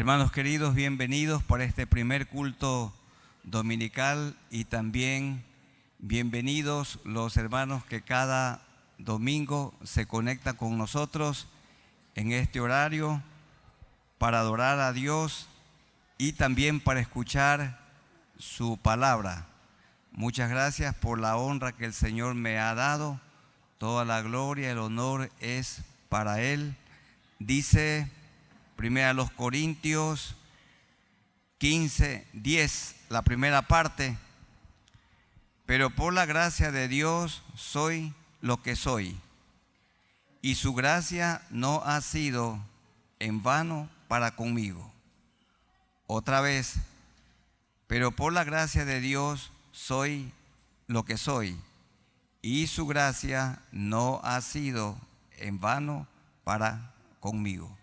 Hermanos queridos, bienvenidos por este primer culto dominical y también bienvenidos los hermanos que cada domingo se conectan con nosotros en este horario para adorar a Dios y también para escuchar su palabra. Muchas gracias por la honra que el Señor me ha dado. Toda la gloria, el honor es para Él. Dice Primera a los Corintios 15:10, la primera parte. Pero por la gracia de Dios soy lo que soy, y su gracia no ha sido en vano para conmigo. Otra vez, pero por la gracia de Dios soy lo que soy, y su gracia no ha sido en vano para conmigo.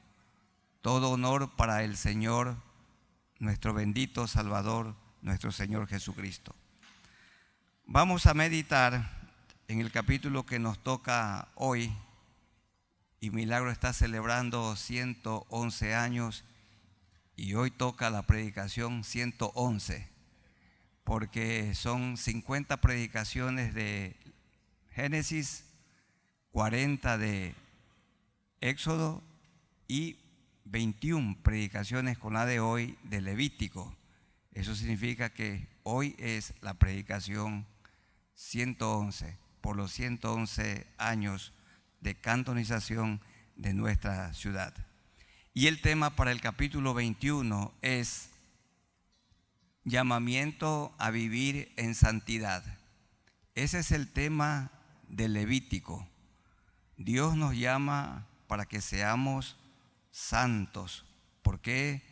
Todo honor para el Señor, nuestro bendito Salvador, nuestro Señor Jesucristo. Vamos a meditar en el capítulo que nos toca hoy, y Milagro está celebrando 111 años, y hoy toca la predicación 111, porque son 50 predicaciones de Génesis, 40 de Éxodo y 21 predicaciones con la de hoy de Levítico. Eso significa que hoy es la predicación 111 por los 111 años de cantonización de nuestra ciudad. Y el tema para el capítulo 21 es llamamiento a vivir en santidad. Ese es el tema de Levítico. Dios nos llama para que seamos santos. ¿Por qué?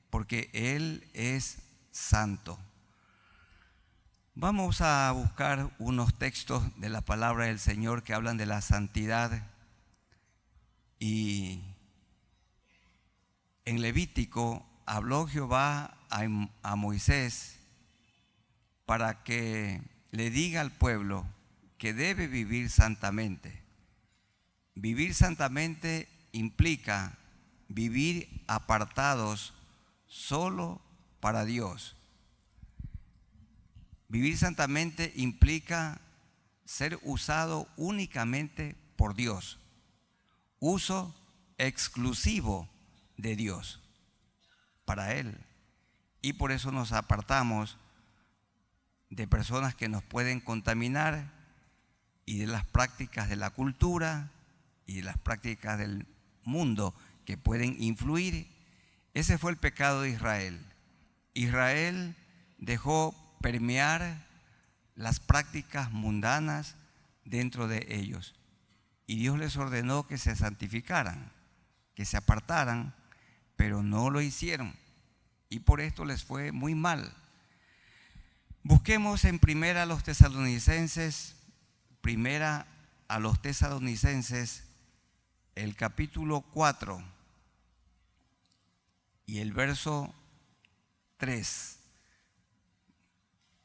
Porque Él es santo. Vamos a buscar unos textos de la palabra del Señor que hablan de la santidad. Y en Levítico habló Jehová a Moisés para que le diga al pueblo que debe vivir santamente. Vivir santamente implica vivir apartados solo para Dios. Vivir santamente implica ser usado únicamente por Dios. Uso exclusivo de Dios para Él. Y por eso nos apartamos de personas que nos pueden contaminar y de las prácticas de la cultura y de las prácticas del mundo que pueden influir. Ese fue el pecado de Israel. Israel dejó permear las prácticas mundanas dentro de ellos. Y Dios les ordenó que se santificaran, que se apartaran, pero no lo hicieron. Y por esto les fue muy mal. Busquemos en Primera a los Tesalonicenses, el capítulo 4 y el verso 3.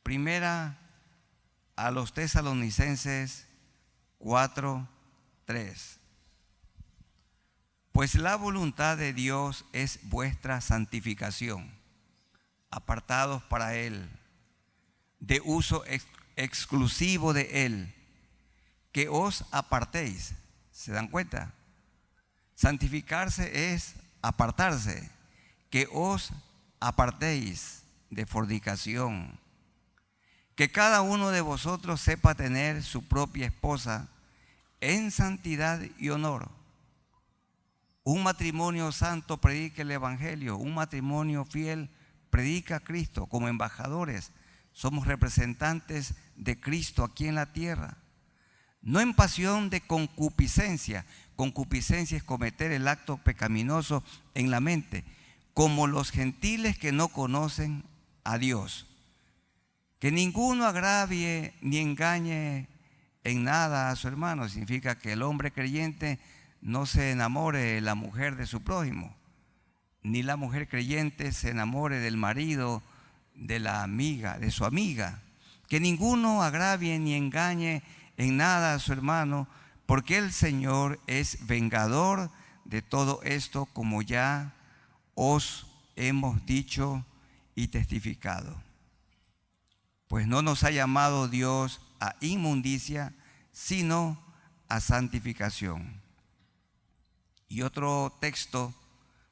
Primera a los Tesalonicenses 4:3. Pues la voluntad de Dios es vuestra santificación, apartados para Él, de uso exclusivo de Él, que os apartéis. ¿Se dan cuenta? Santificarse es apartarse, que os apartéis de fornicación, que cada uno de vosotros sepa tener su propia esposa en santidad y honor. Un matrimonio santo predica el Evangelio, un matrimonio fiel predica a Cristo. Como embajadores somos representantes de Cristo aquí en la tierra. No en pasión de concupiscencia. Concupiscencia es cometer el acto pecaminoso en la mente, como los gentiles que no conocen a Dios. Que ninguno agravie ni engañe en nada a su hermano. Significa que el hombre creyente no se enamore de la mujer de su prójimo, ni la mujer creyente se enamore del marido de la amiga, de su amiga. Que ninguno agravie ni engañe en nada a su hermano, porque el Señor es vengador de todo esto, como ya os hemos dicho y testificado. Pues no nos ha llamado Dios a inmundicia, sino a santificación. Y otro texto,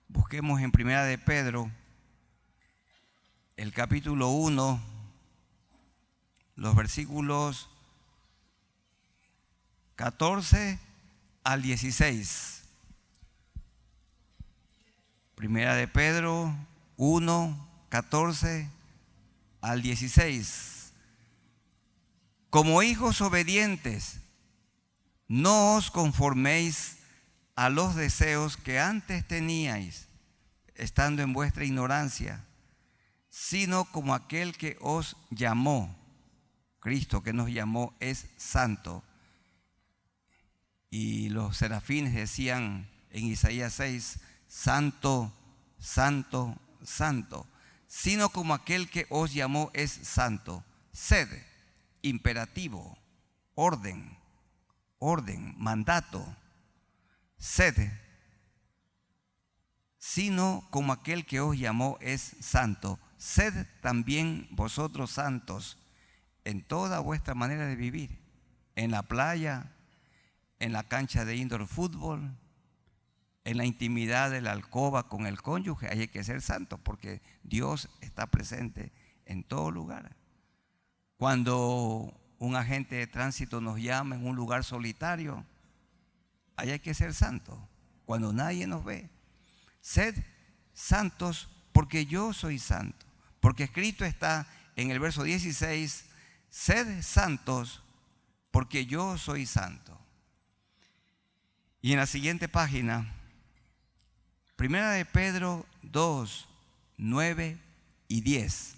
busquemos en Primera de Pedro, el capítulo 1, los versículos 14 al 16. Primera de Pedro 1, 14 al 16. Como hijos obedientes, no os conforméis a los deseos que antes teníais, estando en vuestra ignorancia, sino como aquel que os llamó. Cristo que nos llamó es santo. Y los serafines decían en Isaías 6, santo, santo, santo. Sino como aquel que os llamó es santo. Sed, imperativo, orden, mandato. Sed, sino como aquel que os llamó es santo. Sed también vosotros santos en toda vuestra manera de vivir, en la playa, en la cancha de indoor fútbol, en la intimidad de la alcoba con el cónyuge. Hay que ser santos porque Dios está presente en todo lugar. Cuando un agente de tránsito nos llama en un lugar solitario, ahí hay que ser santos. Cuando nadie nos ve, sed santos porque yo soy santo. Porque escrito está en el verso 16, sed santos porque yo soy santo. Y en la siguiente página, Primera de Pedro 2, 9 y 10.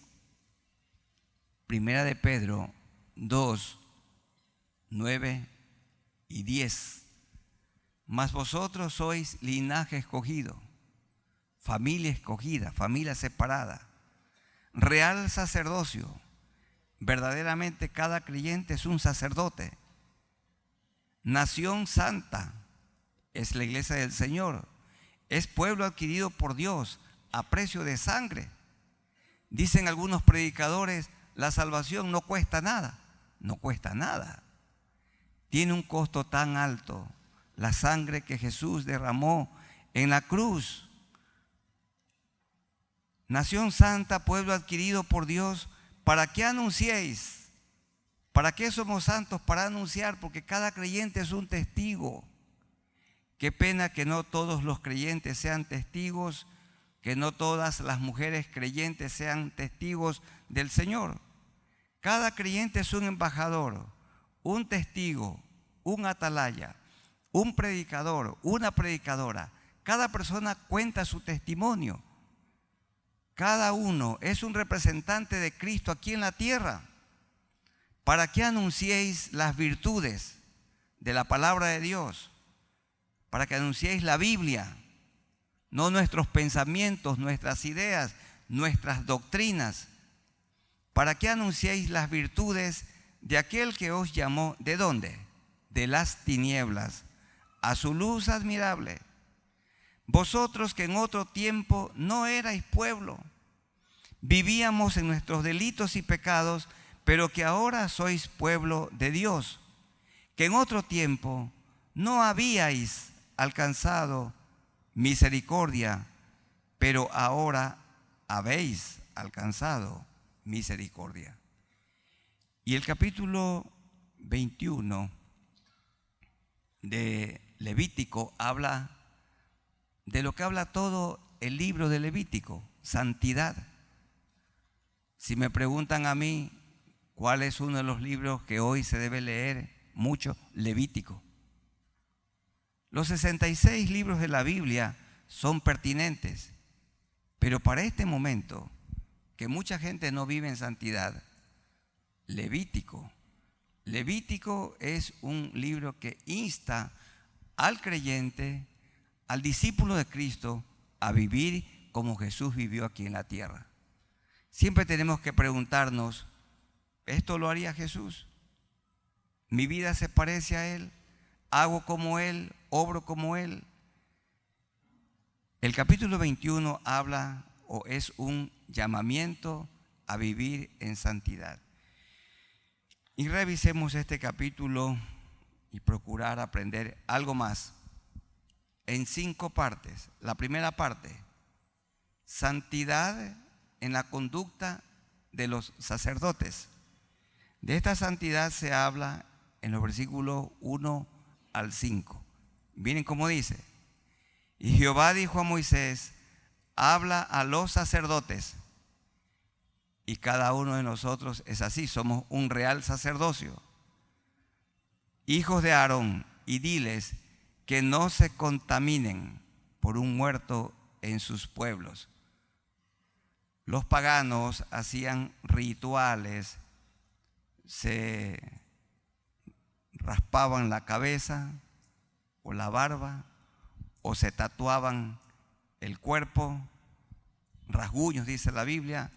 Primera de Pedro 2, 9 y 10. Mas vosotros sois linaje escogido, familia escogida, familia separada, real sacerdocio. Verdaderamente cada creyente es un sacerdote. Nación santa es la iglesia del Señor. Es pueblo adquirido por Dios a precio de sangre. Dicen algunos predicadores, la salvación no cuesta nada. No cuesta nada. Tiene un costo tan alto, la sangre que Jesús derramó en la cruz. Nación santa, pueblo adquirido por Dios, ¿para qué anunciéis? ¿Para qué somos santos? Para anunciar, porque cada creyente es un testigo. Qué pena que no todos los creyentes sean testigos, que no todas las mujeres creyentes sean testigos del Señor. Cada creyente es un embajador, un testigo, un atalaya, un predicador, una predicadora. Cada persona cuenta su testimonio. Cada uno es un representante de Cristo aquí en la tierra. ¿Para qué anunciéis las virtudes de la palabra de Dios? Para que anunciéis la Biblia, no nuestros pensamientos, nuestras ideas, nuestras doctrinas. ¿Para qué anunciéis las virtudes de aquel que os llamó? ¿De dónde? De las tinieblas a su luz admirable. Vosotros que en otro tiempo no erais pueblo, vivíamos en nuestros delitos y pecados, pero que ahora sois pueblo de Dios, que en otro tiempo no habíais alcanzado misericordia, pero ahora habéis alcanzado misericordia. Y el capítulo 21 de Levítico habla de lo que habla todo el libro de Levítico, santidad. Si me preguntan a mí cuál es uno de los libros que hoy se debe leer mucho, Levítico. Los 66 libros de la Biblia son pertinentes, pero para este momento, que mucha gente no vive en santidad, Levítico es un libro que insta al creyente, al discípulo de Cristo, a vivir como Jesús vivió aquí en la tierra. Siempre tenemos que preguntarnos, ¿esto lo haría Jesús? ¿Mi vida se parece a Él? ¿Hago como Él? ¿Obro como Él? El capítulo 21 habla o es un llamamiento a vivir en santidad. Y revisemos este capítulo y procurar aprender algo más en 5 partes. La primera parte, santidad en la conducta de los sacerdotes. De esta santidad se habla en los versículos 1 al 5. Miren cómo dice: y Jehová dijo a Moisés: habla a los sacerdotes. Y cada uno de nosotros es así, somos un real sacerdocio, hijos de Aarón, y diles que no se contaminen por un muerto en sus pueblos. Los paganos hacían rituales, se raspaban la cabeza o la barba, o se tatuaban el cuerpo, rasguños dice la Biblia,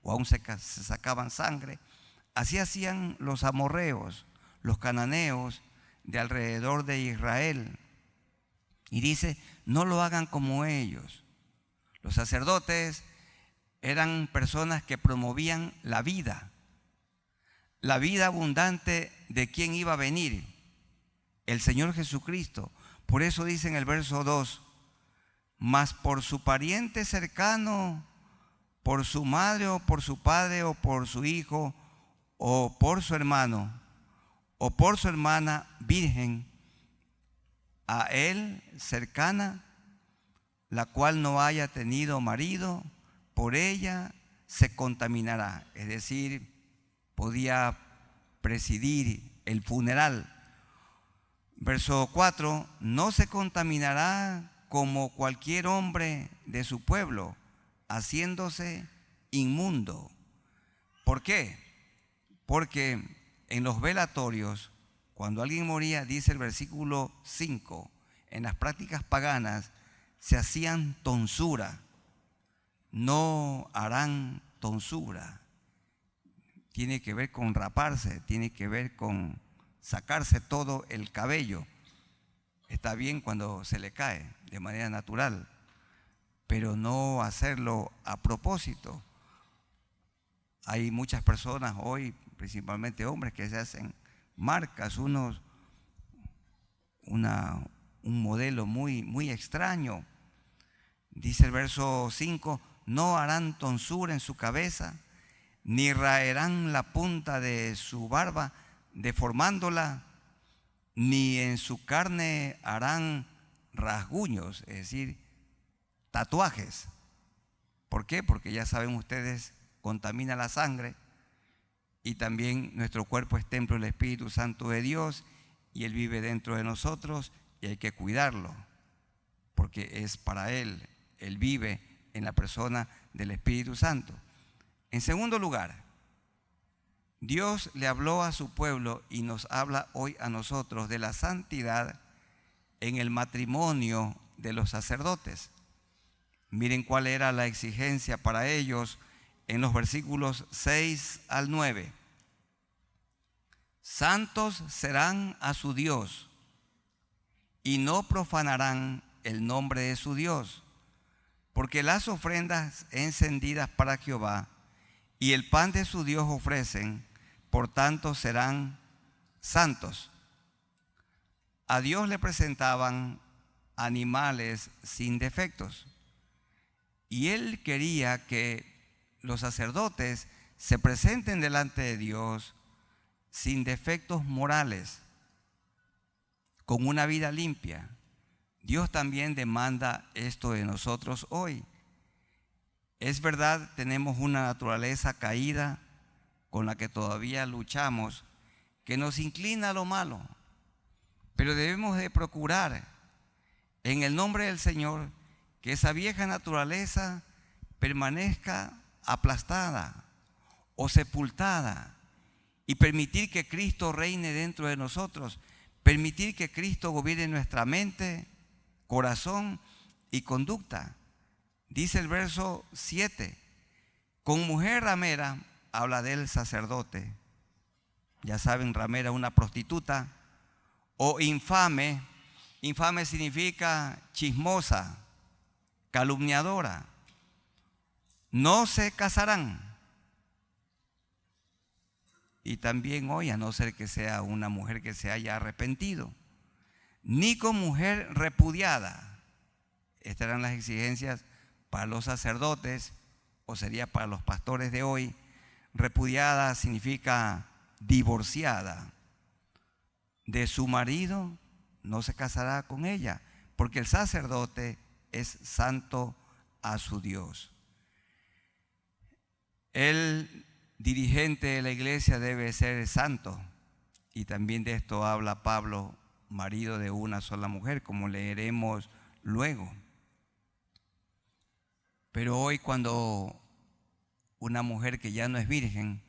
o aún se sacaban sangre. Así hacían los amorreos, los cananeos de alrededor de Israel. Y dice, no lo hagan como ellos. Los sacerdotes eran personas que promovían la vida abundante de quien iba a venir, el Señor Jesucristo. Por eso dice en el verso 2, mas por su pariente cercano, por su madre o por su padre o por su hijo o por su hermano o por su hermana virgen, a él cercana, la cual no haya tenido marido, por ella se contaminará. Es decir, podía presidir el funeral. Verso 4, no se contaminará como cualquier hombre de su pueblo, haciéndose inmundo. ¿Por qué? Porque en los velatorios, cuando alguien moría, dice el versículo 5, en las prácticas paganas se hacían tonsura. No harán tonsura. Tiene que ver con raparse, tiene que ver con sacarse todo el cabello. Está bien cuando se le cae de manera natural, pero no hacerlo a propósito. Hay muchas personas hoy, principalmente hombres, que se hacen marcas, un modelo muy extraño. Dice el verso 5, no harán tonsura en su cabeza, ni raerán la punta de su barba, deformándola, ni en su carne harán rasguños, es decir, tatuajes. ¿Por qué? Porque ya saben ustedes, contamina la sangre, y también nuestro cuerpo es templo del Espíritu Santo de Dios, y Él vive dentro de nosotros, y hay que cuidarlo, porque es para Él. Él vive en la persona del Espíritu Santo. En segundo lugar, Dios le habló a su pueblo y nos habla hoy a nosotros de la santidad en el matrimonio de los sacerdotes. Miren cuál era la exigencia para ellos en los versículos 6 al 9. Santos serán a su Dios y no profanarán el nombre de su Dios, porque las ofrendas encendidas para Jehová y el pan de su Dios ofrecen, por tanto serán santos. A Dios le presentaban animales sin defectos, y Él quería que los sacerdotes se presenten delante de Dios sin defectos morales, con una vida limpia. Dios también demanda esto de nosotros hoy. Es verdad, tenemos una naturaleza caída con la que todavía luchamos, que nos inclina a lo malo, pero debemos de procurar en el nombre del Señor que esa vieja naturaleza permanezca aplastada o sepultada, y permitir que Cristo reine dentro de nosotros, permitir que Cristo gobierne nuestra mente, corazón y conducta. Dice el verso 7, con mujer ramera, habla del sacerdote. Ya saben, ramera, una prostituta, o infame. Infame significa chismosa, calumniadora, no se casarán. Y también hoy, a no ser que sea una mujer que se haya arrepentido, ni con mujer repudiada. Estas eran las exigencias para los sacerdotes, o sería para los pastores de hoy. Repudiada significa divorciada de su marido, no se casará con ella, porque el sacerdote es santo a su Dios. El dirigente de la iglesia debe ser santo, y también de esto habla Pablo, marido de una sola mujer, como leeremos luego. Pero hoy, cuando una mujer que ya no es virgen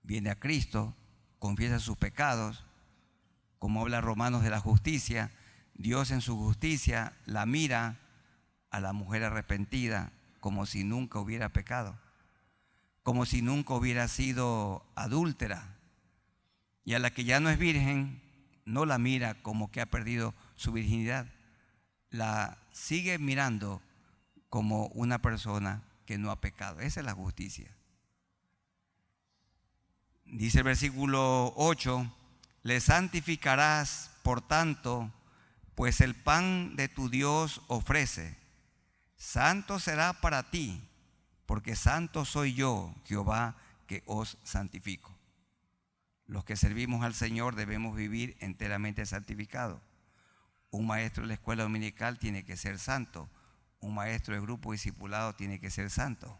viene a Cristo, confiesa sus pecados, como habla Romanos de la justicia, Dios en su justicia la mira a la mujer arrepentida como si nunca hubiera pecado, como si nunca hubiera sido adúltera. Y a la que ya no es virgen, no la mira como que ha perdido su virginidad, la sigue mirando como una persona que no ha pecado. Esa es la justicia. Dice el versículo 8, le santificarás, por tanto, pues el pan de tu Dios ofrece. Santo será para ti, porque santo soy yo, Jehová, que os santifico. Los que servimos al Señor debemos vivir enteramente santificados. Un maestro de la escuela dominical tiene que ser santo. Un maestro de grupo discipulado tiene que ser santo.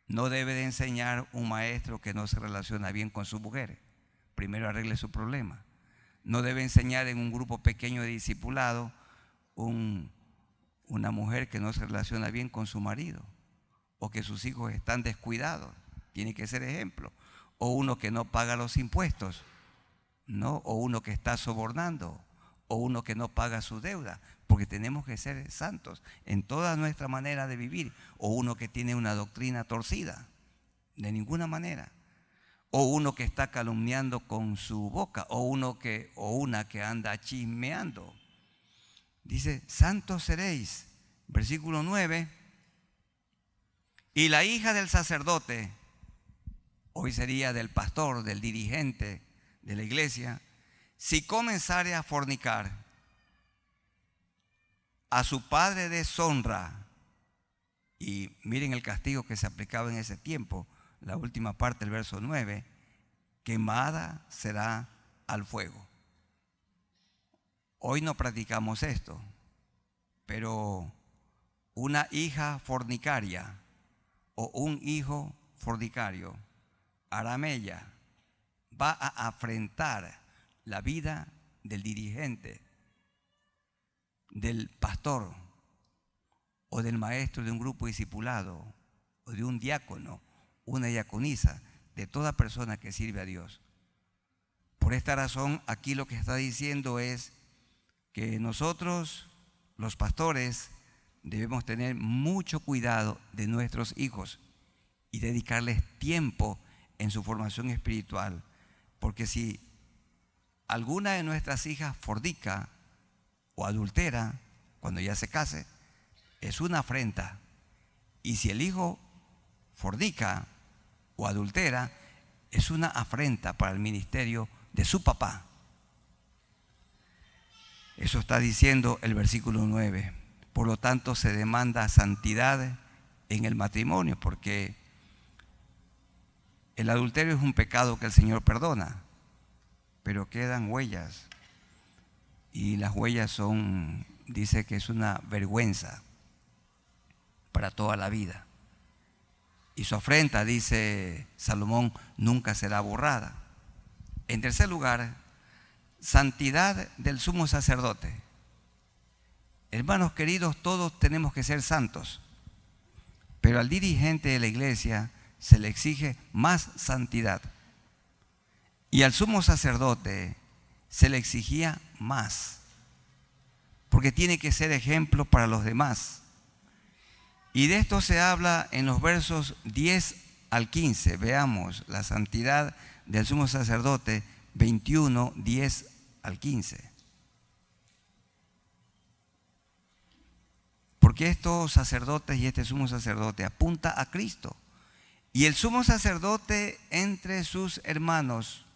No debe de enseñar un maestro que no se relaciona bien con su mujer. Primero arregle su problema. No debe enseñar en un grupo pequeño de discipulado una mujer que no se relaciona bien con su marido, o que sus hijos están descuidados. Tiene que ser ejemplo. O uno que no paga los impuestos, ¿no? O uno que está sobornando, o uno que no paga su deuda, porque tenemos que ser santos en toda nuestra manera de vivir. O uno que tiene una doctrina torcida, de ninguna manera. O uno que está calumniando con su boca, o una que anda chismeando. Dice, santos seréis, versículo 9, y la hija del sacerdote, hoy sería del pastor, del dirigente de la iglesia, si comenzare a fornicar, a su padre deshonra. Y miren el castigo que se aplicaba en ese tiempo, la última parte del verso 9, quemada será al fuego. Hoy no practicamos esto, pero una hija fornicaria o un hijo fornicario, aramella, va a afrentar la vida del dirigente, del pastor o del maestro de un grupo discipulado o de un diácono, una diaconisa, de toda persona que sirve a Dios. Por esta razón, aquí lo que está diciendo es que nosotros, los pastores, debemos tener mucho cuidado de nuestros hijos y dedicarles tiempo en su formación espiritual, porque si alguna de nuestras hijas fornica o adultera cuando ya se case, es una afrenta. Y si el hijo fornica o adultera, es una afrenta para el ministerio de su papá. Eso está diciendo el versículo 9. Por lo tanto, se demanda santidad en el matrimonio, porque el adulterio es un pecado que el Señor perdona, pero quedan huellas, y las huellas dice que es una vergüenza para toda la vida. Y su afrenta, dice Salomón, nunca será borrada. En tercer lugar, santidad del sumo sacerdote. Hermanos queridos, todos tenemos que ser santos, pero al dirigente de la iglesia se le exige más santidad. Y al sumo sacerdote se le exigía más, porque tiene que ser ejemplo para los demás. Y de esto se habla en los versos 10 al 15. Veamos la santidad del sumo sacerdote, 21, 10 al 15. Porque estos sacerdotes y este sumo sacerdote apunta a Cristo. Y el sumo sacerdote entre sus hermanos,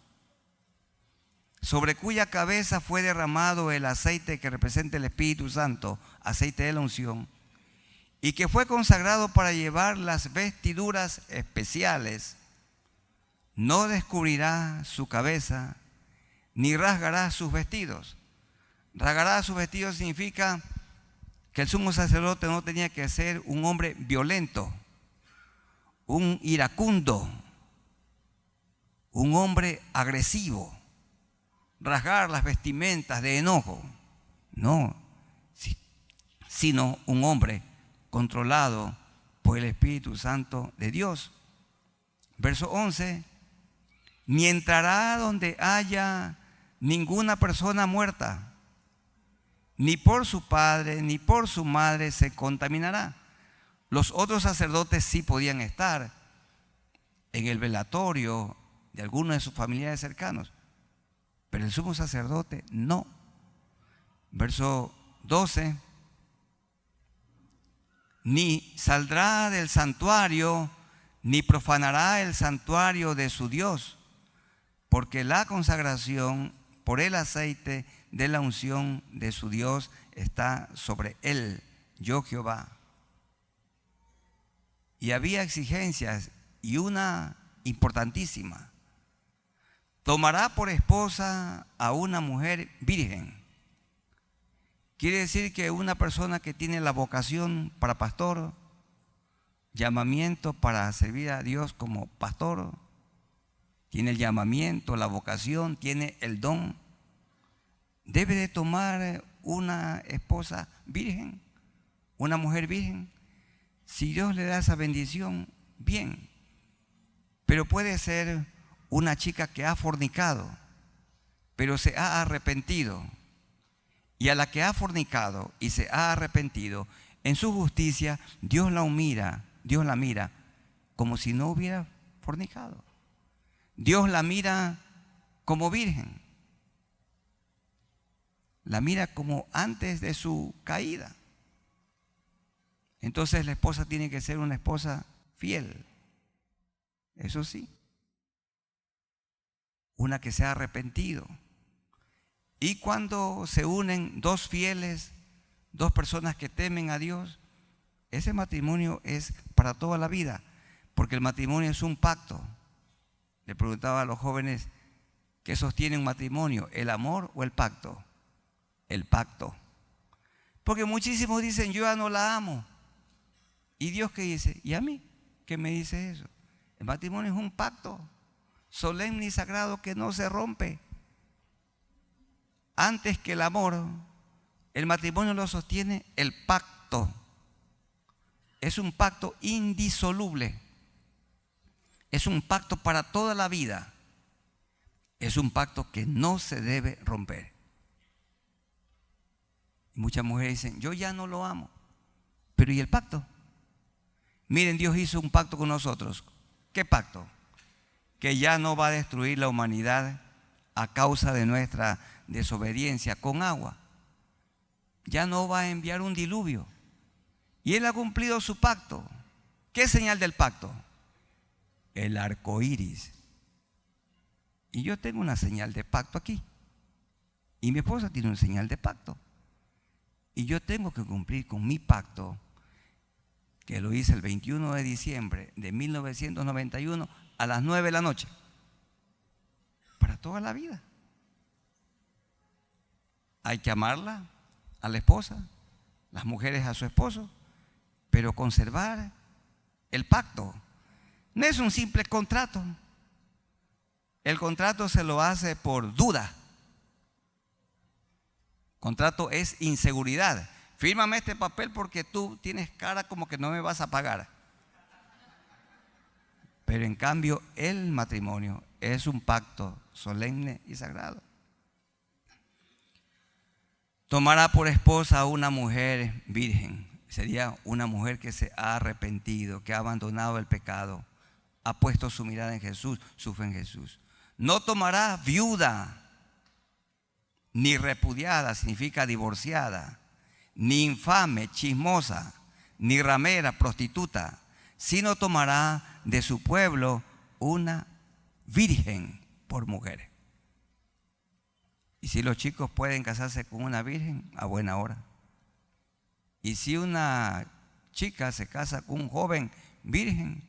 sobre cuya cabeza fue derramado el aceite que representa el Espíritu Santo, aceite de la unción, y que fue consagrado para llevar las vestiduras especiales, no descubrirá su cabeza, ni rasgará sus vestidos. Rasgará sus vestidos significa que el sumo sacerdote no tenía que ser un hombre violento, un iracundo, un hombre agresivo, rasgar las vestimentas de enojo, no, sino un hombre controlado por el Espíritu Santo de Dios. Verso 11, ni entrará donde haya ninguna persona muerta, ni por su padre ni por su madre se contaminará. Los otros sacerdotes sí podían estar en el velatorio de algunos de sus familiares cercanos, pero el sumo sacerdote no. Verso 12, ni saldrá del santuario, ni profanará el santuario de su Dios, porque la consagración por el aceite de la unción de su Dios está sobre él, yo Jehová. Y había exigencias, y una importantísima: tomará por esposa a una mujer virgen. Quiere decir que una persona que tiene la vocación para pastor, llamamiento para servir a Dios como pastor, tiene el llamamiento, la vocación, tiene el don, debe de tomar una esposa virgen, una mujer virgen. Si Dios le da esa bendición, bien. Pero puede ser una chica que ha fornicado, pero se ha arrepentido. Y a la que ha fornicado y se ha arrepentido, en su justicia Dios la mira como si no hubiera fornicado. Dios la mira como virgen. La mira como antes de su caída. Entonces la esposa tiene que ser una esposa fiel. Eso sí. Una que se ha arrepentido. Y cuando se unen dos fieles, dos personas que temen a Dios, ese matrimonio es para toda la vida, porque el matrimonio es un pacto. Le preguntaba a los jóvenes, ¿qué sostiene un matrimonio? ¿El amor o el pacto? El pacto. Porque muchísimos dicen, yo ya no la amo. ¿Y Dios qué dice? ¿Y a mí? ¿Qué me dice eso? El matrimonio es un pacto solemne y sagrado que no se rompe. Antes que el amor, el matrimonio lo sostiene el pacto. Es un pacto indisoluble. Es un pacto para toda la vida. Es un pacto que no se debe romper. Y muchas mujeres dicen, yo ya no lo amo. Pero ¿y el pacto? Miren, Dios hizo un pacto con nosotros. ¿Qué pacto? Que ya no va a destruir la humanidad a causa de nuestra desobediencia con agua. Ya no va a enviar un diluvio. Y Él ha cumplido su pacto. ¿Qué señal del pacto? El arco iris. Y yo tengo una señal de pacto aquí. Y mi esposa tiene una señal de pacto. Y yo tengo que cumplir con mi pacto, que lo hice el 21 de diciembre de 1991 a las 9 de la noche. Para toda la vida. Hay que amarla a la esposa, las mujeres a su esposo, pero conservar el pacto. No es un simple contrato. El contrato se lo hace por duda. Contrato es inseguridad. Fírmame este papel porque tú tienes cara como que no me vas a pagar. Pero en cambio el matrimonio es un pacto solemne y sagrado. Tomará por esposa a una mujer virgen. Sería una mujer que se ha arrepentido, que ha abandonado el pecado, ha puesto su mirada en Jesús, su fe en Jesús. No tomará viuda, ni repudiada, significa divorciada, ni infame, chismosa, ni ramera, prostituta, sino tomará de su pueblo una virgen por mujer. Y si los chicos pueden casarse con una virgen, a buena hora. Y si una chica se casa con un joven virgen,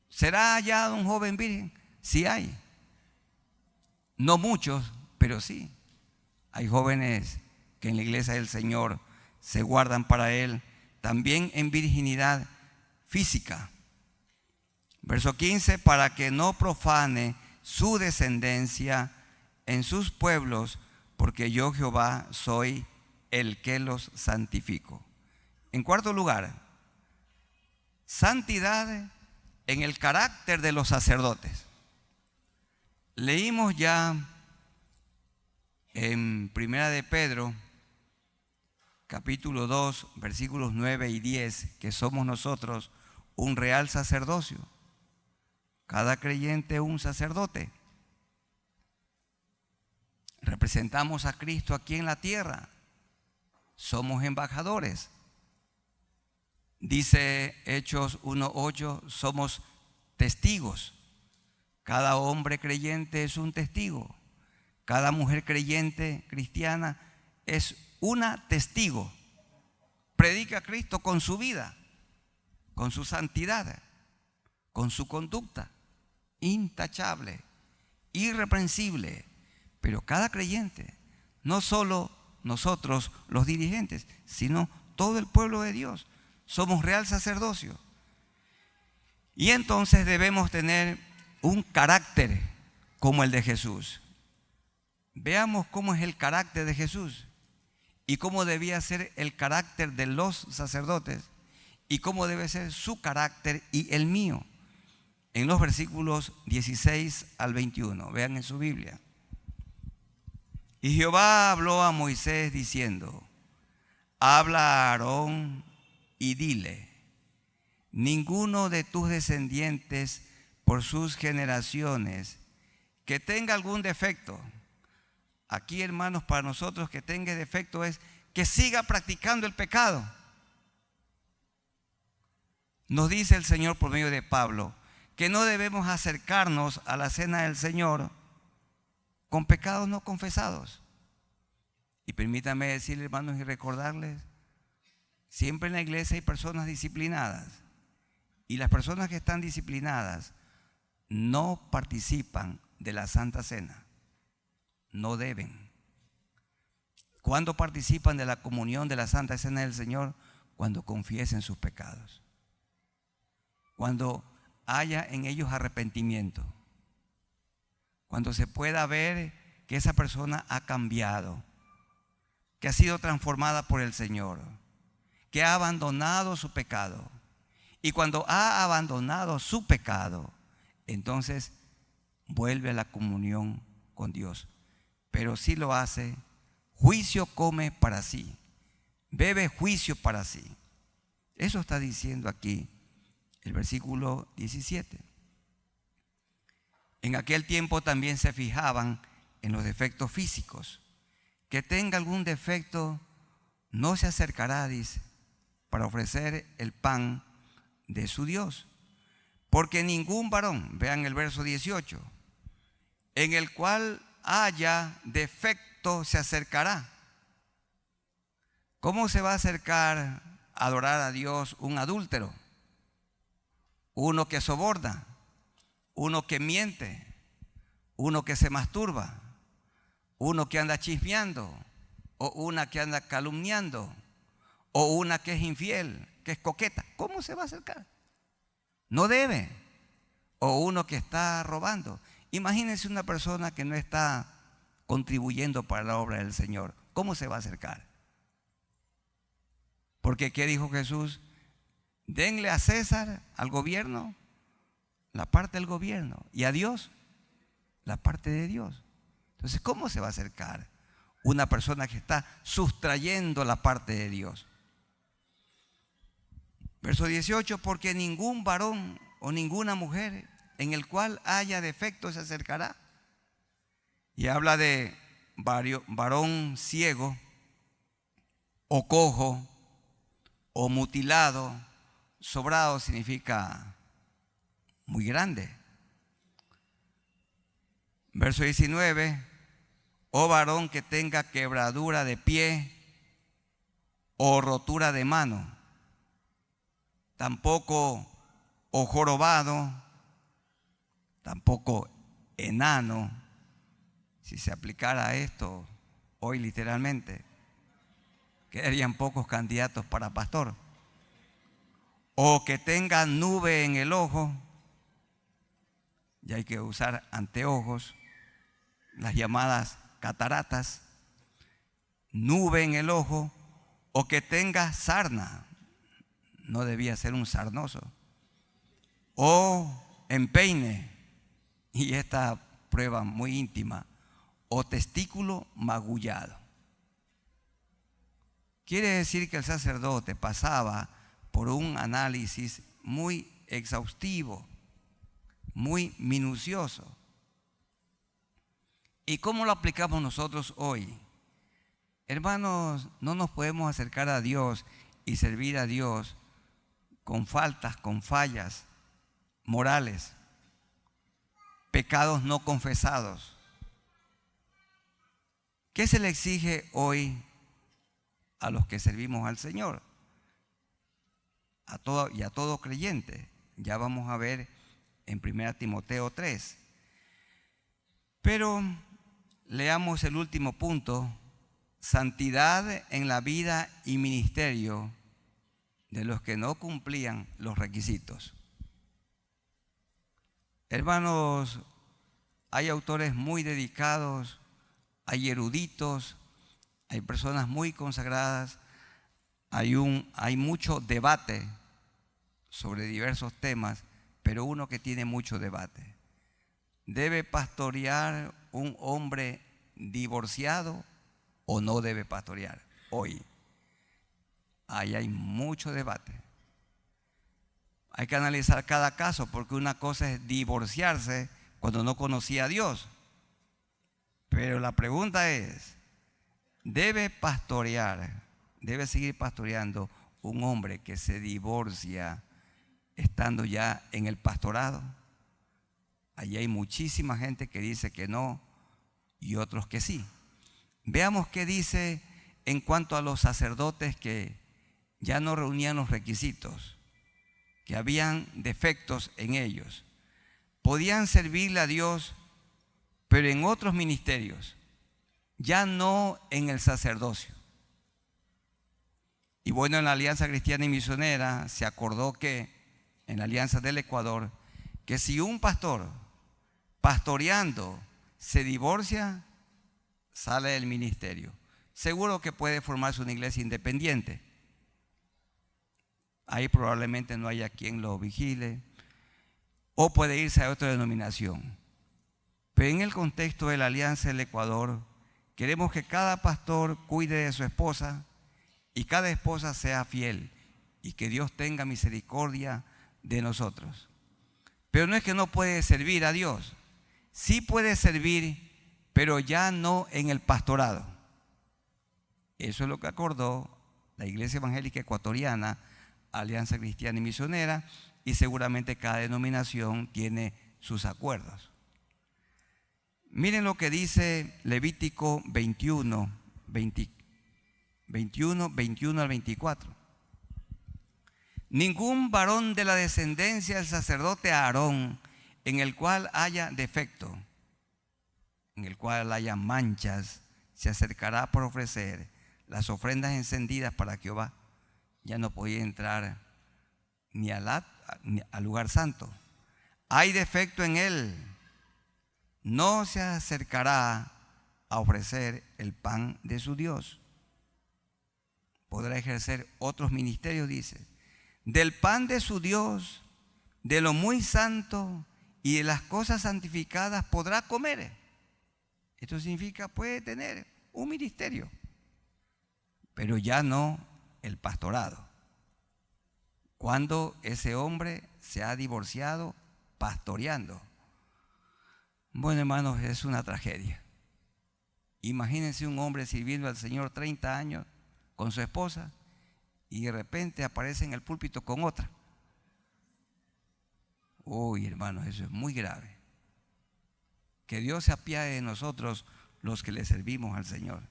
¿será hallado un joven virgen? Sí hay. No muchos, pero sí. Hay jóvenes que en la iglesia del Señor se guardan para Él, también en virginidad física. Verso 15, para que no profane su descendencia en sus pueblos, porque yo Jehová soy el que los santifico. En cuarto lugar, santidad en el carácter de los sacerdotes. Leímos ya en Primera de Pedro, capítulo 2, versículos 9 y 10, que somos nosotros un real sacerdocio. Cada creyente un sacerdote. Representamos a Cristo aquí en la tierra. Somos embajadores. Dice Hechos 1:8, somos testigos. Cada hombre creyente es un testigo. Cada mujer creyente cristiana es una testigo. Predica a Cristo con su vida, con su santidad, con su conducta, intachable, irreprensible. Pero cada creyente, no solo nosotros los dirigentes, sino todo el pueblo de Dios, somos real sacerdocio. Y entonces debemos tener un carácter como el de Jesús. Veamos cómo es el carácter de Jesús y cómo debía ser el carácter de los sacerdotes y cómo debe ser su carácter y el mío. En los versículos 16 al 21, vean en su Biblia. Y Jehová habló a Moisés diciendo: habla a Aarón y dile: ninguno de tus descendientes por sus generaciones que tenga algún defecto. Aquí, hermanos, para nosotros que tenga defecto es que siga practicando el pecado. Nos dice el Señor por medio de Pablo que no debemos acercarnos a la cena del Señor con pecados no confesados. Y permítanme decirles, hermanos, y recordarles, siempre en la iglesia hay personas disciplinadas. Y las personas que están disciplinadas no participan de la Santa Cena. No deben. ¿Cuándo participan de la comunión de la Santa Cena del Señor? Cuando confiesen sus pecados. Cuando haya en ellos arrepentimiento. Cuando se pueda ver que esa persona ha cambiado, que ha sido transformada por el Señor, que ha abandonado su pecado. Y cuando ha abandonado su pecado, entonces vuelve a la comunión con Dios. Pero si lo hace, juicio come para sí, bebe juicio para sí. Eso está diciendo aquí el versículo 17. En aquel tiempo también se fijaban en los defectos físicos. Que tenga algún defecto no se acercará, dice, para ofrecer el pan de su Dios. Porque ningún varón, vean el verso 18, en el cual haya defecto se acercará. ¿Cómo se va a acercar a adorar a Dios un adúltero? Uno que soborna, uno que miente, uno que se masturba, uno que anda chismeando, o una que anda calumniando, o una que es infiel, que es coqueta. ¿Cómo se va a acercar? No debe. O uno que está robando. Imagínense una persona que no está contribuyendo para la obra del Señor. ¿Cómo se va a acercar? Porque ¿qué dijo Jesús? Denle a César, al gobierno, la parte del gobierno, y a Dios, la parte de Dios. Entonces, ¿cómo se va a acercar una persona que está sustrayendo la parte de Dios? Verso 18, porque ningún varón o ninguna mujer en el cual haya defecto se acercará. Y habla de varón ciego, o cojo, o mutilado. Sobrado significa muy grande. Verso 19, o varón que tenga quebradura de pie o rotura de mano, tampoco o jorobado, tampoco enano. Si se aplicara esto hoy literalmente, quedarían pocos candidatos para pastor. O que tenga nube en el ojo, y hay que usar anteojos, las llamadas cataratas, nube en el ojo, o que tenga sarna, no debía ser un sarnoso, o empeine, y esta prueba muy íntima, o testículo magullado. Quiere decir que el sacerdote pasaba por un análisis muy exhaustivo, muy minucioso. ¿Y cómo lo aplicamos nosotros hoy? Hermanos, no nos podemos acercar a Dios y servir a Dios con faltas, con fallas morales, pecados no confesados. ¿Qué se le exige hoy a los que servimos al Señor? A todo creyente. Ya vamos a ver en 1 Timoteo 3. Pero leamos el último punto: santidad en la vida y ministerio de los que no cumplían los requisitos. Hermanos, hay autores muy dedicados, hay eruditos, hay personas muy consagradas, hay mucho debate sobre diversos temas, pero uno que tiene mucho debate: ¿debe pastorear un hombre divorciado o no debe pastorear? Hoy ahí hay mucho debate. Hay que analizar cada caso, porque una cosa es divorciarse cuando no conocía a Dios, pero la pregunta es: ¿debe pastorear, debe seguir pastoreando un hombre que se divorcia estando ya en el pastorado? Allí hay muchísima gente que dice que no y otros que sí. Veamos qué dice en cuanto a los sacerdotes que ya no reunían los requisitos, que habían defectos en ellos. Podían servirle a Dios, pero en otros ministerios, ya no en el sacerdocio. Y bueno, en la Alianza Cristiana y Misionera se acordó que, en la Alianza del Ecuador, que si un pastor pastoreando se divorcia, sale del ministerio. Seguro que puede formarse una iglesia independiente. Ahí probablemente no haya quien lo vigile, o puede irse a otra denominación. Pero en el contexto de la Alianza del Ecuador, queremos que cada pastor cuide de su esposa y cada esposa sea fiel, y que Dios tenga misericordia de nosotros. Pero no es que no puede servir a Dios, sí puede servir, pero ya no en el pastorado. Eso es lo que acordó la Iglesia Evangélica Ecuatoriana, Alianza Cristiana y Misionera, y seguramente cada denominación tiene sus acuerdos. Miren lo que dice Levítico 21 al 24. Ningún varón de la descendencia del sacerdote Aarón, en el cual haya defecto, en el cual haya manchas, se acercará por ofrecer las ofrendas encendidas para Jehová. Ya no podía entrar ni al lugar santo. Hay defecto en él, no se acercará a ofrecer el pan de su Dios. Podrá ejercer otros ministerios, dice, del pan de su Dios, de lo muy santo y de las cosas santificadas podrá comer. Esto significa puede tener un ministerio, pero ya no el pastorado. Cuando ese hombre se ha divorciado pastoreando. Bueno, hermanos, es una tragedia. Imagínense un hombre sirviendo al Señor 30 años, con su esposa y de repente aparece en el púlpito con otra. Uy, hermanos, eso es muy grave. Que Dios se apiade de nosotros los que le servimos al Señor.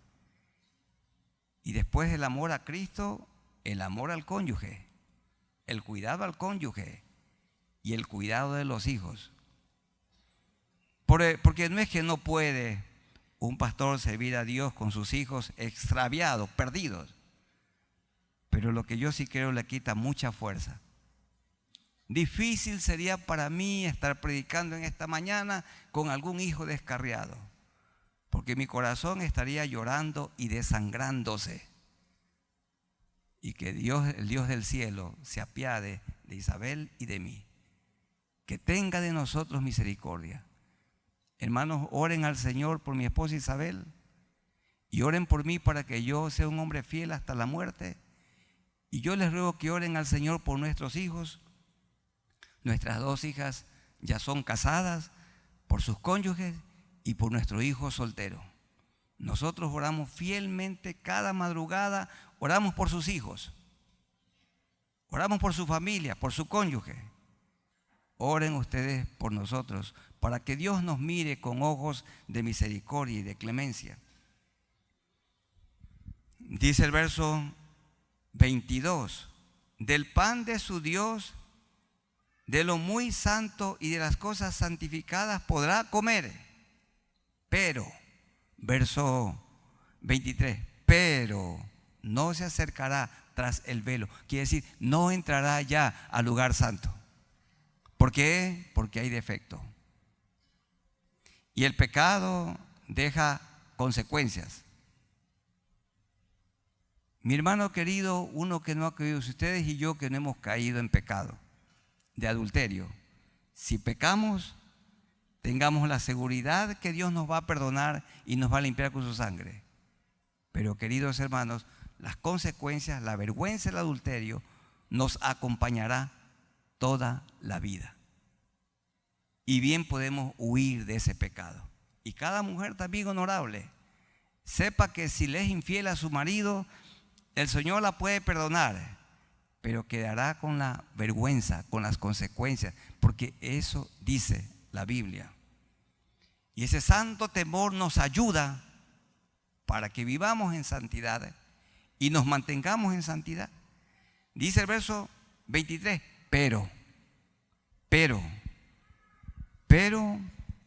Y después del amor a Cristo, el amor al cónyuge, el cuidado al cónyuge y el cuidado de los hijos. Porque no es que no puede un pastor servir a Dios con sus hijos extraviados, perdidos. Pero lo que yo sí creo le quita mucha fuerza. Difícil sería para mí estar predicando en esta mañana con algún hijo descarriado, porque mi corazón estaría llorando y desangrándose. Y que Dios, el Dios del cielo, se apiade de Isabel y de mí. Que tenga de nosotros misericordia. Hermanos, oren al Señor por mi esposa Isabel y oren por mí para que yo sea un hombre fiel hasta la muerte. Y yo les ruego que oren al Señor por nuestros hijos. Nuestras 2 hijas ya son casadas, por sus cónyuges y por nuestro hijo soltero. Nosotros oramos fielmente cada madrugada, oramos por sus hijos, oramos por su familia, por su cónyuge. Oren ustedes por nosotros para que Dios nos mire con ojos de misericordia y de clemencia. Dice el verso 22, del pan de su Dios, de lo muy santo y de las cosas santificadas podrá comer, pero, verso 23, pero no se acercará tras el velo. Quiere decir, no entrará ya al lugar santo. ¿Por qué? Porque hay defecto. Y el pecado deja consecuencias. Mi hermano querido, uno que no ha caído, ustedes y yo que no hemos caído en pecado de adulterio, si pecamos, tengamos la seguridad que Dios nos va a perdonar y nos va a limpiar con su sangre. Pero queridos hermanos, las consecuencias, la vergüenza del adulterio nos acompañará toda la vida. Y bien podemos huir de ese pecado. Y cada mujer también honorable sepa que si le es infiel a su marido, el Señor la puede perdonar, pero quedará con la vergüenza, con las consecuencias, porque eso dice la Biblia. Y ese santo temor nos ayuda para que vivamos en santidad y nos mantengamos en santidad. Dice el verso 23, pero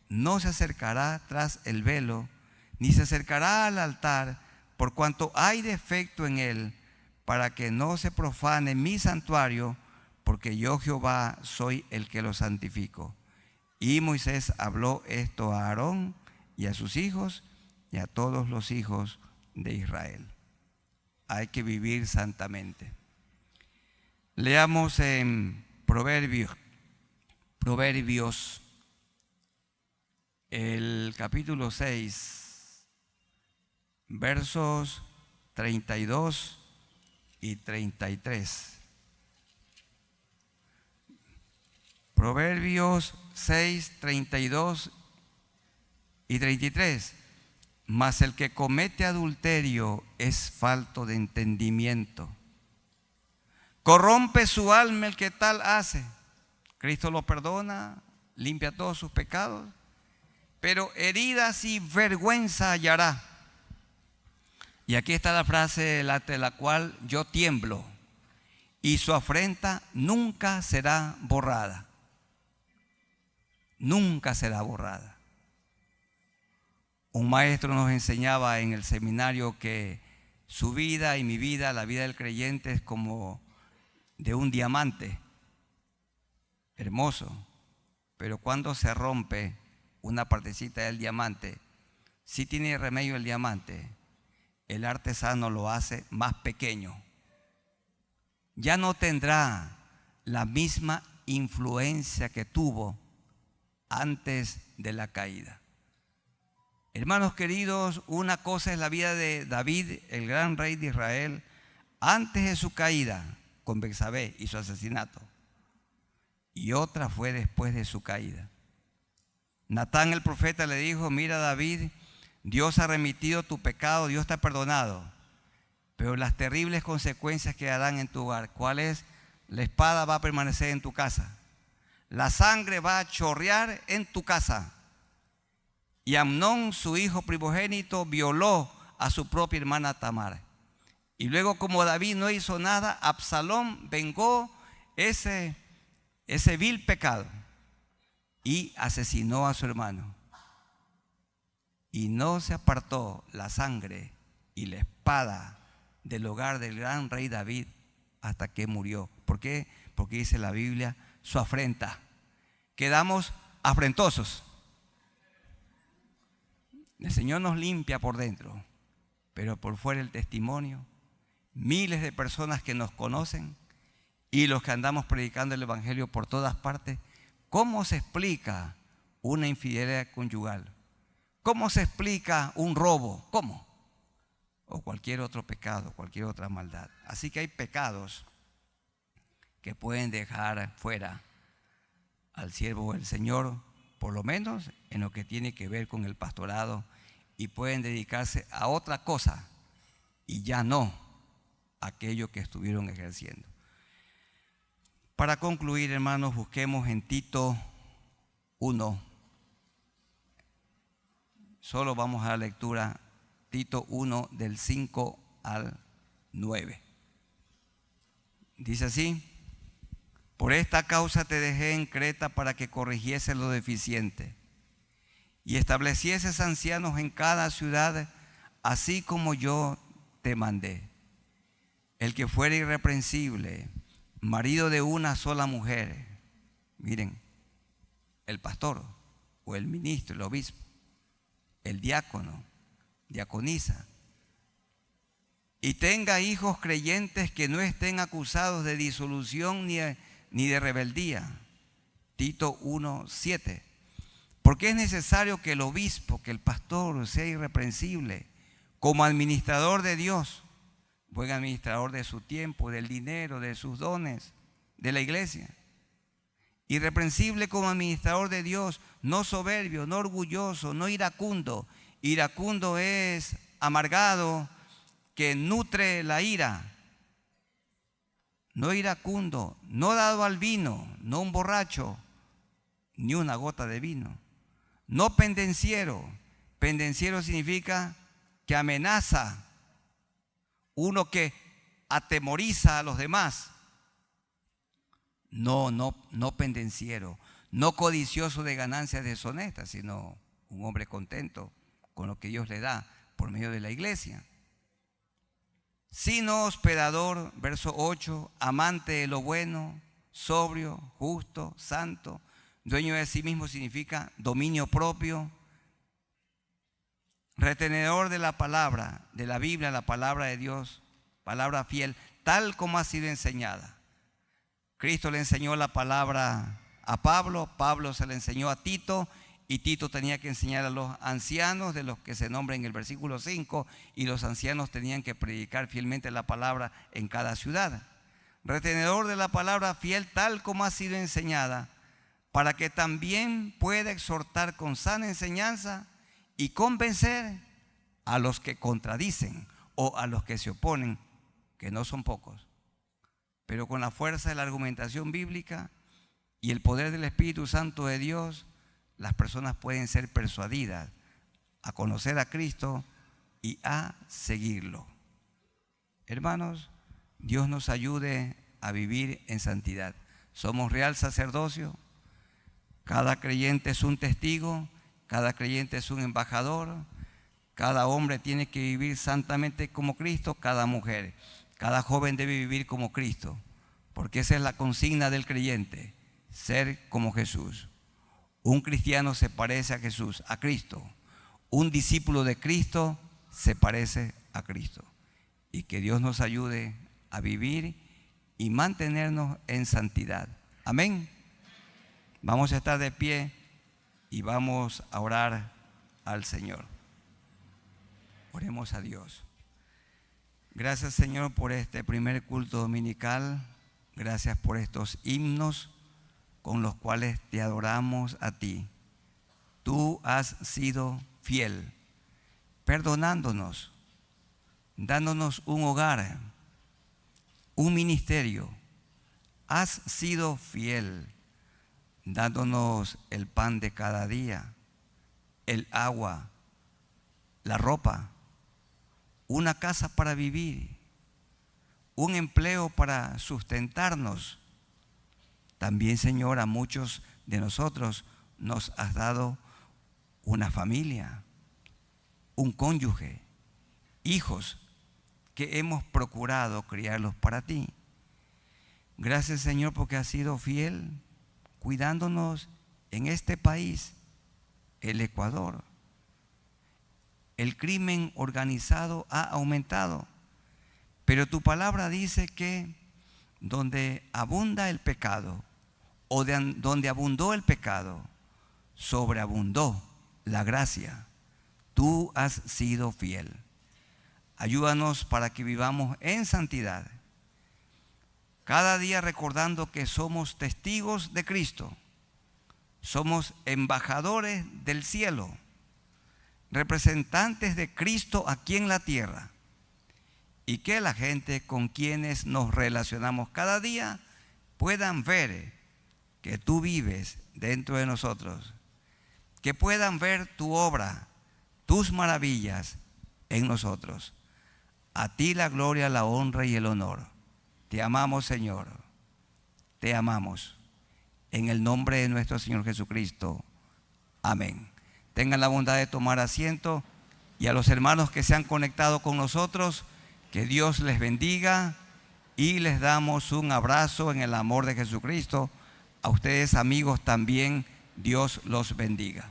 no se acercará tras el velo, ni se acercará al altar, por cuanto hay defecto en él, para que no se profane mi santuario, porque yo Jehová soy el que lo santifico. Y Moisés habló esto a Aarón y a sus hijos y a todos los hijos de Israel. Hay que vivir santamente. Leamos en Proverbios, el capítulo 6, versos 32 y 33. Proverbios 6, 32 y 33. Mas el que comete adulterio es falto de entendimiento. Corrompe su alma el que tal hace. Cristo lo perdona, limpia todos sus pecados, pero heridas y vergüenza hallará. Y aquí está la frase de la cual yo tiemblo. Y su afrenta nunca será borrada. Nunca será borrada. Un maestro nos enseñaba en el seminario que su vida y mi vida, la vida del creyente, es como de un diamante hermoso, pero cuando se rompe una partecita del diamante, si tiene remedio el diamante, el artesano lo hace más pequeño. Ya no tendrá la misma influencia que tuvo antes de la caída. Hermanos queridos, una cosa es la vida de David, el gran rey de Israel, antes de su caída con Betsabé y su asesinato. Y otra fue después de su caída. Natán el profeta le dijo: mira David, Dios ha remitido tu pecado, Dios te ha perdonado, pero las terribles consecuencias quedarán en tu hogar. ¿Cuál es? La espada va a permanecer en tu casa. La sangre va a chorrear en tu casa. Y Amnón, su hijo primogénito, violó a su propia hermana Tamar. Y luego, como David no hizo nada, Absalón vengó ese vil pecado y asesinó a su hermano. Y no se apartó la sangre y la espada del hogar del gran rey David hasta que murió. ¿Por qué? Porque dice la Biblia, su afrenta. Quedamos afrentosos. El Señor nos limpia por dentro, pero por fuera el testimonio. Miles de personas que nos conocen y los que andamos predicando el Evangelio por todas partes. ¿Cómo se explica una infidelidad conyugal? ¿Cómo se explica un robo? ¿Cómo? O cualquier otro pecado, cualquier otra maldad. Así que hay pecados que pueden dejar fuera al siervo del Señor, por lo menos en lo que tiene que ver con el pastorado, y pueden dedicarse a otra cosa y ya no a aquello que estuvieron ejerciendo. Para concluir, hermanos, busquemos en Tito 1. Solo vamos a la lectura Tito 1 del 5 al 9. Dice así: por esta causa te dejé en Creta para que corrigiese lo deficiente y establecieses ancianos en cada ciudad, así como yo te mandé. El que fuera irreprensible, marido de una sola mujer, miren, el pastor o el ministro, el obispo, el diácono, diaconisa, y tenga hijos creyentes que no estén acusados de disolución ni de rebeldía. Tito 1:7. Porque es necesario que el obispo, que el pastor sea irreprensible como administrador de Dios, buen administrador de su tiempo, del dinero, de sus dones, de la iglesia. Irreprensible como administrador de Dios, no soberbio, no orgulloso, no iracundo. Iracundo es amargado, que nutre la ira. No iracundo, no dado al vino, no un borracho, ni una gota de vino. No pendenciero. Pendenciero significa que amenaza, uno que atemoriza a los demás. No pendenciero, no codicioso de ganancias deshonestas, sino un hombre contento con lo que Dios le da por medio de la iglesia. Sino hospedador, verso 8, amante de lo bueno, sobrio, justo, santo, dueño de sí mismo significa dominio propio, retenedor de la palabra, de la Biblia, la palabra de Dios, palabra fiel, tal como ha sido enseñada. Cristo le enseñó la palabra a Pablo, Pablo se la enseñó a Tito, y Tito tenía que enseñar a los ancianos, de los que se nombra en el versículo 5, y los ancianos tenían que predicar fielmente la palabra en cada ciudad. Retenedor de la palabra fiel, tal como ha sido enseñada, para que también pueda exhortar con sana enseñanza y convencer a los que contradicen o a los que se oponen, que no son pocos. Pero con la fuerza de la argumentación bíblica y el poder del Espíritu Santo de Dios, las personas pueden ser persuadidas a conocer a Cristo y a seguirlo. Hermanos, Dios nos ayude a vivir en santidad. Somos real sacerdocio. Cada creyente es un testigo, cada creyente es un embajador, cada hombre tiene que vivir santamente como Cristo, cada mujer, cada joven debe vivir como Cristo, porque esa es la consigna del creyente, ser como Jesús. Un cristiano se parece a Jesús, a Cristo. Un discípulo de Cristo se parece a Cristo. Y que Dios nos ayude a vivir y mantenernos en santidad. Amén. Vamos a estar de pie y vamos a orar al Señor. Oremos a Dios. Gracias, Señor, por este primer culto dominical. Gracias por estos himnos con los cuales te adoramos a ti. Tú has sido fiel, perdonándonos dándonos un hogar, un ministerio. Has sido fiel, dándonos el pan de cada día, el agua, la ropa, una casa para vivir, un empleo para sustentarnos. También, Señor, a muchos de nosotros nos has dado una familia, un cónyuge, hijos que hemos procurado criarlos para ti. Gracias, Señor, porque has sido fiel cuidándonos en este país, el Ecuador. El crimen organizado ha aumentado, pero tu palabra dice que donde abunda el pecado, o donde abundó el pecado, sobreabundó la gracia. Tú has sido fiel. Ayúdanos para que vivamos en santidad, cada día recordando que somos testigos de Cristo, somos embajadores del cielo, representantes de Cristo aquí en la tierra, y que la gente con quienes nos relacionamos cada día puedan ver que tú vives dentro de nosotros, que puedan ver tu obra, tus maravillas en nosotros. A ti la gloria, la honra y el honor. Te amamos, Señor, te amamos. En el nombre de nuestro Señor Jesucristo. Amén. Tengan la bondad de tomar asiento, y a los hermanos que se han conectado con nosotros, que Dios les bendiga, y les damos un abrazo en el amor de Jesucristo. A ustedes, amigos, también Dios los bendiga.